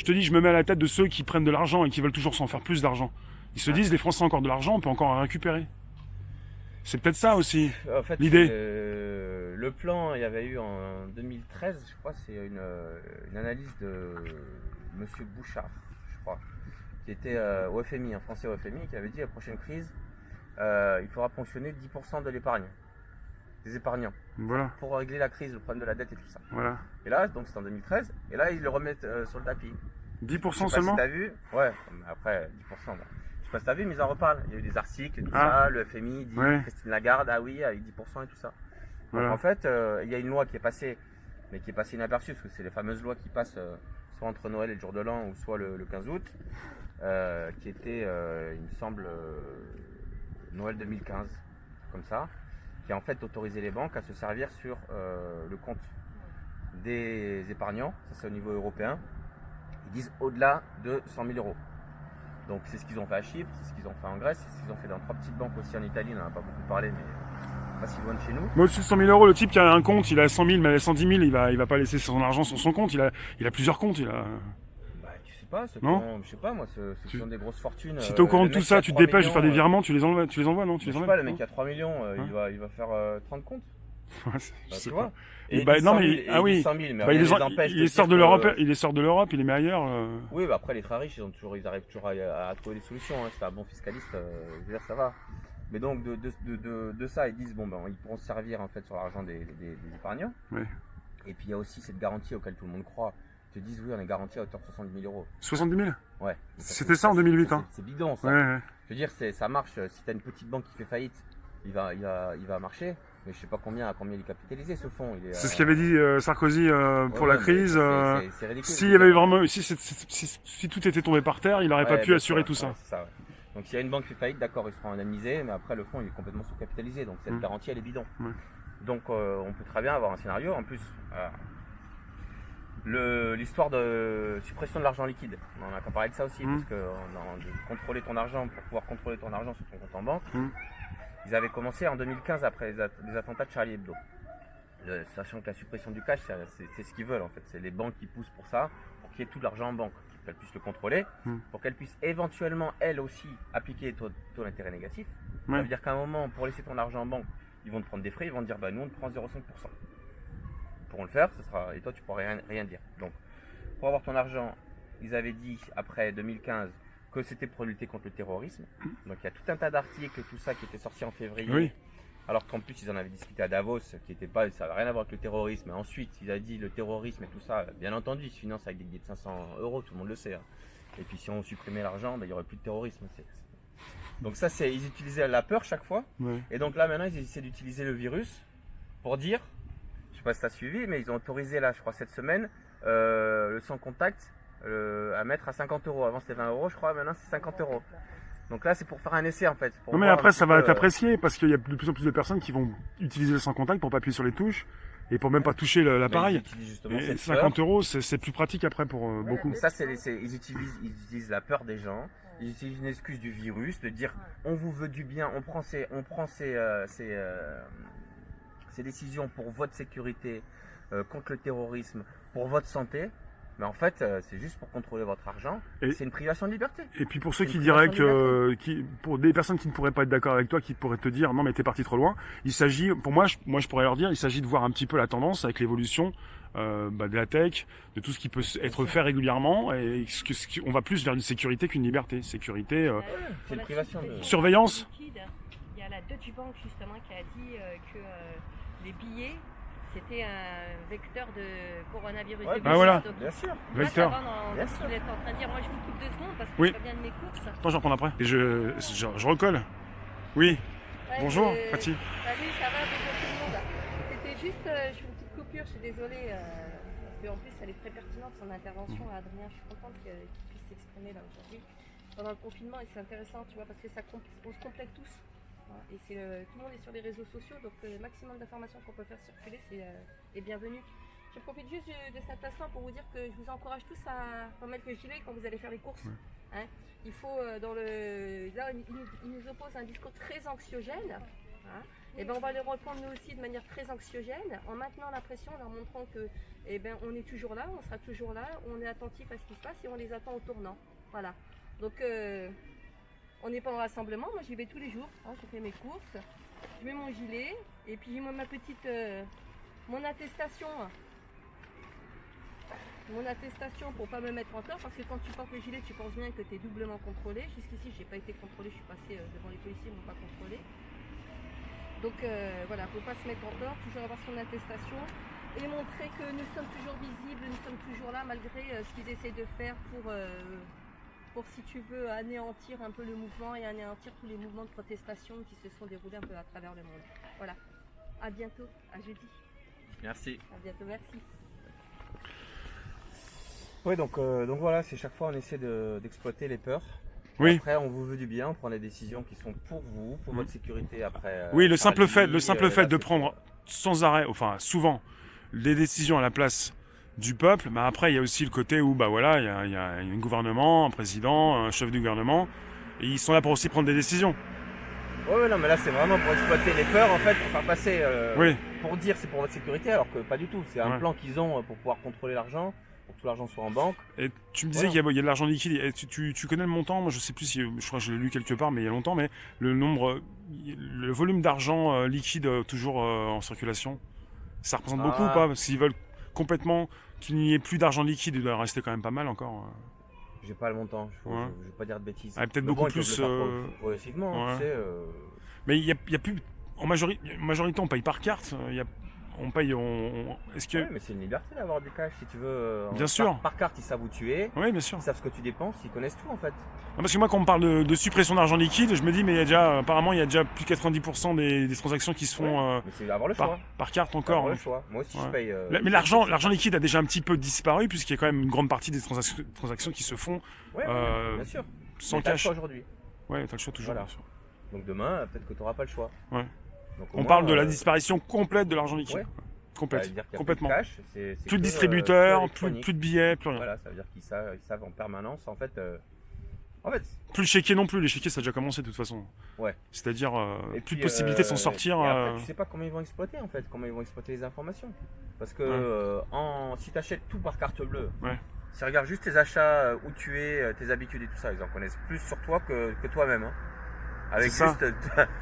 Je te dis, je me mets à la tête de ceux qui prennent de l'argent et qui veulent toujours s'en faire plus d'argent. Ils se disent, les Français ont encore de l'argent, on peut encore en récupérer. C'est peut-être ça aussi, En fait, l'idée. le plan, il y avait eu en 2013, je crois, c'est une analyse de Monsieur Bouchard, je crois, qui était au FMI, un Français au FMI, qui avait dit la prochaine crise, il faudra ponctionner 10% de l'épargne, des épargnants, Voilà, pour régler la crise, le problème de la dette et tout ça. voilà. Et là, donc c'est en 2013, et là ils le remettent sur le tapis. 10% Je sais pas seulement si t'as vu, ouais, mais après 10%, bon. Je sais pas si t'as vu, mais ils en reparlent. Il y a eu des articles et tout Ah. ça, le FMI dit, Ouais. Christine Lagarde, ah oui, avec 10% et tout ça. Donc Voilà. en fait, il y a une loi qui est passée, mais qui est passée inaperçue, parce que c'est les fameuses lois qui passent soit entre Noël et le jour de l'an, ou soit le 15 août, qui était, il me semble, Noël 2015, comme ça, qui a en fait autorisé les banques à se servir sur le compte des épargnants, ça c'est au niveau européen, ils disent au-delà de 100 000 euros. Donc c'est ce qu'ils ont fait à Chypre, c'est ce qu'ils ont fait en Grèce, c'est ce qu'ils ont fait dans 3 petites banques aussi en Italie, on n'en a pas beaucoup parlé, mais pas si loin de chez nous. Mais au-dessus de 100 000 euros, le type qui a un compte, il a 100 000, mais 110 000, il va pas laisser son argent sur son compte. Il a plusieurs comptes. Bah tu sais pas, Non. je sais pas moi, ceux qui ont des grosses fortunes. Si t'es au courant le de tout mec ça, qui a tu te 3 dépêches de faire des millions, virements, tu les envoies, non? Tu je les sais enlèves pas, le non mec qui a 3 millions, il va faire 30 comptes. Ouais, je Bah, sais tu pas. vois. Et Et bah, il dit non, 100 000, mais, et ah il dit oui. 100 000, mais Bah, rien les empêche il de sort dire de l'Europe, que... il sort de l'Europe, il est meilleur. Oui, bah après les très riches, ils arrivent toujours à trouver des solutions. Hein. C'est un bon fiscaliste, je veux dire, ça va. Mais donc de ça, ils disent bon ben ils pourront se servir en fait sur l'argent des épargnants. Ouais. Et puis il y a aussi cette garantie auquel tout le monde croit. Ils te disent oui, on est garanti à hauteur de 70 000 euros. 70 000? Ouais. C'était ça en 2008, hein. C'est bidon ça. Ouais, ouais. Je veux dire, ça marche. Si t'as une petite banque qui fait faillite, il va marcher. Mais je sais pas combien il est capitalisé ce fonds. C'est ce qu'avait dit Sarkozy pour la crise. C'est ridicule. S'il y avait vraiment, si tout était tombé par terre, il n'aurait pas pu assurer tout ça. Ouais, c'est ça, ouais. Donc s'il y a une banque qui fait faillite, d'accord, ils seront indemnisés, mais après le fonds il est complètement sous-capitalisé, donc cette garantie elle est bidon. Donc on peut très bien avoir un scénario. En plus, l'histoire de suppression de l'argent liquide, on a pas parlé de ça aussi, parce que de contrôler ton argent, pour pouvoir contrôler ton argent sur ton compte en banque, ils avaient commencé en 2015 après les attentats de Charlie Hebdo. Sachant que la suppression du cash, c'est ce qu'ils veulent en fait, c'est les banques qui poussent pour ça, pour qu'il y ait tout l'argent en banque, qu'elles puissent le contrôler, pour qu'elles puissent éventuellement elles aussi appliquer les taux d'intérêt négatifs. Ça veut dire qu'à un moment, pour laisser ton argent en banque, ils vont te prendre des frais, ils vont te dire bah nous on te prend 0,5%. Ils pourront le faire, et toi tu pourras rien dire. Donc pour avoir ton argent, ils avaient dit après 2015 que c'était pour lutter contre le terrorisme. Donc il y a tout un tas d'articles et tout ça qui était sorti en février. Oui. Alors qu'en plus, ils en avaient discuté à Davos, qui était pas, ça n'avait rien à voir avec le terrorisme. Ensuite, ils avaient dit le terrorisme et tout ça, bien entendu, ils se financent avec des billets de 500 euros, tout le monde le sait. Hein. Et puis, si on supprimait l'argent, ben, il n'y aurait plus de terrorisme. Donc ça, ils utilisaient la peur chaque fois. Ouais. Et donc là, maintenant, ils essaient d'utiliser le virus pour dire, je sais pas si tu as suivi, mais ils ont autorisé là, je crois, cette semaine, le sans contact à mettre à 50 euros. Avant, c'était 20 euros, je crois, maintenant, c'est 50 euros. Donc là, c'est pour faire un essai en fait. Non mais après ça va être apprécié parce qu'il y a de plus en plus de personnes qui vont utiliser le sans contact pour pas appuyer sur les touches et pour même pas toucher l'appareil. Et 50 euros, c'est plus pratique après pour beaucoup. Mais ça, ils utilisent la peur des gens. Ils utilisent une excuse du virus de dire on vous veut du bien, on prend ces décisions pour votre sécurité, contre le terrorisme, pour votre santé. Mais en fait, c'est juste pour contrôler votre argent. C'est une privation de liberté. Et puis pour ceux qui diraient pour des personnes qui ne pourraient pas être d'accord avec toi, qui pourraient te dire non mais t'es parti trop loin, il s'agit, pour moi je pourrais leur dire, il s'agit de voir un petit peu la tendance avec l'évolution de la tech, de tout ce qui peut être fait régulièrement, et on va plus vers une sécurité qu'une liberté. Sécurité, c'est une privation de surveillance. Il y a la Deutsche Bank justement qui a dit que les billets c'était un vecteur de coronavirus. Ouais, ah voilà, bien sûr. Vecteur. Dans ce qu'il est en train de dire. Moi je vous coupe 2 secondes parce que oui. je reviens de mes courses. Attends, je reprends après. Et je recolle. Oui. Ouais, bonjour, Fatih. Salut, ça va, bonjour tout le monde. C'était juste, je fais une petite coupure, je suis désolée. Parce qu'en plus elle est très pertinente son intervention à Adrien. Je suis contente qu'il puisse s'exprimer là aujourd'hui. Pendant le confinement, et c'est intéressant, tu vois, parce que on se complète tous. Et tout le monde est sur les réseaux sociaux, donc le maximum d'informations qu'on peut faire circuler est bienvenu. Je profite juste de cet instant pour vous dire que je vous encourage tous à remettre le gilet quand vous allez faire les courses. Hein. Il faut, là, il nous oppose un discours très anxiogène. Hein. Et ben on va les reprendre nous aussi de manière très anxiogène, en maintenant la pression, en leur montrant que on est toujours là, on sera toujours là, on est attentif à ce qui se passe et on les attend au tournant. Voilà. Donc on n'est pas en rassemblement, moi j'y vais tous les jours, hein, je fais mes courses, je mets mon gilet et puis j'ai ma petite mon attestation. Mon attestation pour pas me mettre en tort, parce que quand tu portes le gilet, tu penses bien que tu es doublement contrôlé. Jusqu'ici, j'ai pas été contrôlé, je suis passée devant les policiers, ils m'ont pas contrôlé. Donc voilà, faut pas se mettre en tort, toujours avoir son attestation et montrer que nous sommes toujours visibles, nous sommes toujours là malgré ce qu'ils essaient de faire pour, si tu veux, anéantir un peu le mouvement et anéantir tous les mouvements de protestation qui se sont déroulés un peu à travers le monde. Voilà. À bientôt, à jeudi. Merci. À bientôt, merci. Oui, donc voilà, c'est chaque fois on essaie d'exploiter les peurs. Oui. Après, on vous veut du bien, on prend des décisions qui sont pour vous, pour votre sécurité. Après, Oui, le simple fait là, de prendre sans arrêt, enfin souvent, des décisions à la place du peuple. Bah après, il y a aussi le côté où, bah voilà, il y a un gouvernement, un président, un chef du gouvernement, et ils sont là pour aussi prendre des décisions. Oui, non, mais là, c'est vraiment pour exploiter les peurs, en fait, pour faire passer, Oui. pour dire c'est pour votre sécurité, alors que pas du tout. C'est un Ouais. plan qu'ils ont pour pouvoir contrôler l'argent, pour que tout l'argent soit en banque. Et tu me disais Voilà. qu'il y a de l'argent liquide. Et tu connais le montant? Moi, je sais plus si, je crois que je l'ai lu quelque part, mais il y a longtemps. Mais le volume d'argent liquide toujours en circulation, ça représente beaucoup ou pas? Parce qu'ils veulent complètement qu'il n'y ait plus d'argent liquide, il doit rester quand même pas mal encore. J'ai pas le montant, je Ouais. vais pas dire de bêtises. Ah, peut-être Mais beaucoup bon, ils peuvent plus, le faire progressivement, ouais. tu sais. Mais il y a plus, en majorité, on paye par carte. On paye, est-ce que, Ouais, mais c'est une liberté d'avoir du cash si tu veux. Bien sûr. Par carte, ils savent où tu es, oui, bien sûr. ils savent ce que tu dépenses, ils connaissent tout en fait. Non, parce que moi, quand on me parle de suppression d'argent liquide, je me dis, mais il y a déjà, apparemment, il y a déjà plus de 90% des transactions qui se font Mais c'est avoir le choix. par carte Avoir encore. le choix. Moi aussi, Ouais. je paye. Mais l'argent liquide a déjà un petit peu disparu, puisqu'il y a quand même une grande partie des transactions qui se font Ouais, bien sûr. sans Mais t'as le cash. choix aujourd'hui. Ouais, t'as le choix toujours. Voilà. bien sûr. Donc demain, peut-être que tu n'auras pas le choix. Ouais. Donc, au On moins, parle de la disparition complète de l'argent liquide. ouais. Ça Complète. veut dire qu'il y a Complètement. plus de cash, c'est Plus de que, distributeurs, que électronique. plus de billets, plus rien. Voilà, ça veut dire qu'ils savent en permanence. En fait, Plus le chéquier non plus. Les chéquiers, ça a déjà commencé de toute façon. Ouais. C'est-à-dire, et plus puis, de possibilité de s'en sortir. et après, tu sais pas comment ils vont exploiter en fait, comment ils vont exploiter les informations. Parce que si tu achètes tout par carte bleue, Ouais. si regardes juste tes achats, où tu es, tes habitudes et tout ça, ils en connaissent plus sur toi que toi-même. Hein. Avec C'est ça. juste.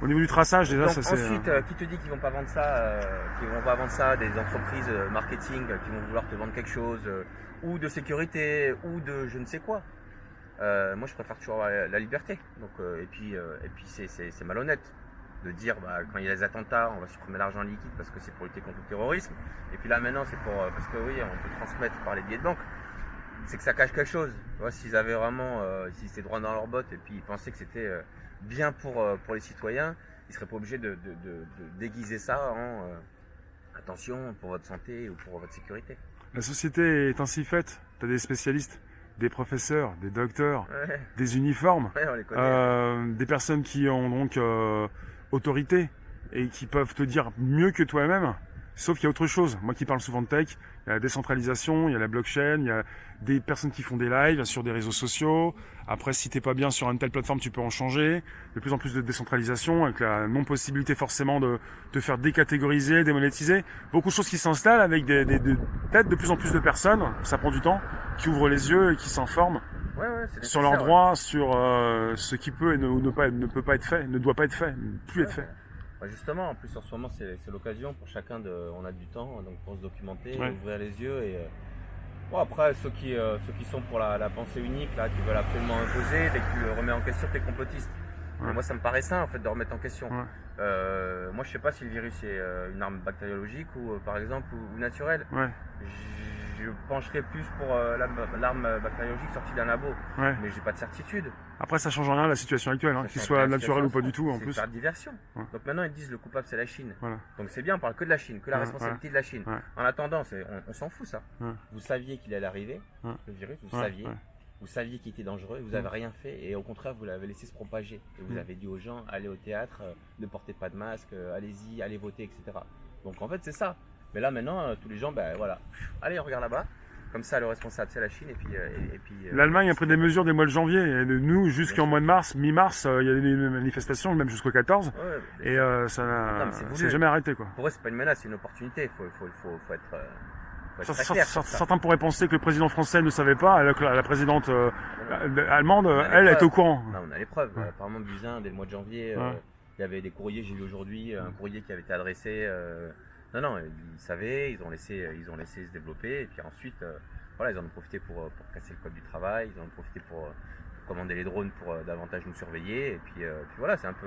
Au niveau du traçage, déjà, Donc, ça c'est. ensuite, qui te dit qu'ils vont pas vendre ça, des entreprises marketing qui vont vouloir te vendre quelque chose, ou de sécurité, ou de je ne sais quoi. Moi, je préfère toujours la liberté. Donc, et puis c'est malhonnête de dire quand il y a des attentats, on va supprimer l'argent liquide parce que c'est pour lutter contre le terrorisme. Et puis là maintenant, c'est parce que oui, on peut transmettre par les billets de banque. C'est que ça cache quelque chose. Tu vois, s'ils avaient vraiment, s'ils étaient droit dans leurs bottes et puis ils pensaient que c'était bien pour les citoyens, ils seraient pas obligés de déguiser ça en attention pour votre santé ou pour votre sécurité. La société est ainsi faite. T'as des spécialistes, des professeurs, des docteurs, Ouais, des uniformes, ouais, on les connaît. des personnes qui ont donc autorité et qui peuvent te dire mieux que toi-même. Sauf qu'il y a autre chose. Moi qui parle souvent de tech, il y a la décentralisation, il y a la blockchain, il y a des personnes qui font des lives sur des réseaux sociaux. Après, si t'es pas bien sur une telle plateforme, tu peux en changer. De plus en plus de décentralisation, avec la non-possibilité forcément de te faire décatégoriser, démonétiser. Beaucoup de choses qui s'installent avec peut-être de plus en plus de personnes, ça prend du temps, qui ouvrent les yeux et qui s'informent Ouais, c'est sur leurs nécessaire, droits, sur ce qui peut et ne peut pas être fait, ne doit pas être fait, ne plus être fait. Justement, en plus en ce moment c'est l'occasion pour chacun on a du temps donc pour se documenter, Ouais. ouvrir les yeux et bon, après ceux qui sont pour la pensée unique là, qui veulent absolument imposer, dès que tu remets en question t'es complotiste. Ouais. Et moi ça me paraît sain en fait de remettre en question. Ouais. Moi je sais pas si le virus est une arme bactériologique ou par exemple ou naturelle. Ouais, Je pencherais plus pour l'arme bactériologique sortie d'un labo, ouais. mais j'ai pas de certitude. Après, ça change rien à la situation actuelle, hein, Ça qu'il change soit rien à la naturel ou pas situation. du tout, en C'est plus. faire diversion. Ouais. Donc maintenant ils disent le coupable c'est la Chine. Voilà. Donc c'est bien, on parle que de la Chine, que la Ouais, responsabilité de la Chine. Ouais. En attendant, on s'en fout ça. Ouais. Vous saviez qu'il allait arriver, Ouais. le virus, vous Ouais, saviez. ouais. Vous saviez qu'il était dangereux, vous n'avez rien fait et au contraire vous l'avez laissé se propager. Et vous avez dit aux gens, allez au théâtre, ne portez pas de masque, allez-y, allez voter, etc. Donc en fait c'est ça. Mais là maintenant, tous les gens, voilà, allez on regarde là-bas. comme ça, le responsable, c'est la Chine. Et puis, l'Allemagne a pris des mesures dès le mois de janvier. Et nous, jusqu'en mois de mars, mi-mars, il y a eu des manifestations, même jusqu'au 14. Ouais, Et ça s'est jamais arrêté, quoi. Pour eux, c'est pas une menace, c'est une opportunité. Faut être très clair sur ça. Certains pourraient penser que le président français ne savait pas, alors que la présidente allemande, elle, est au courant. Non, on a les preuves. Ouais. Apparemment, Buzyn, dès le mois de janvier, il y avait des courriers, j'ai vu aujourd'hui, un courrier qui avait été adressé. Non, ils savaient, ils ont laissé se développer. Et puis ensuite, voilà, ils en ont profité pour casser le code du travail, ils en ont profité pour commander les drones pour davantage nous surveiller. Et puis voilà, c'est un peu.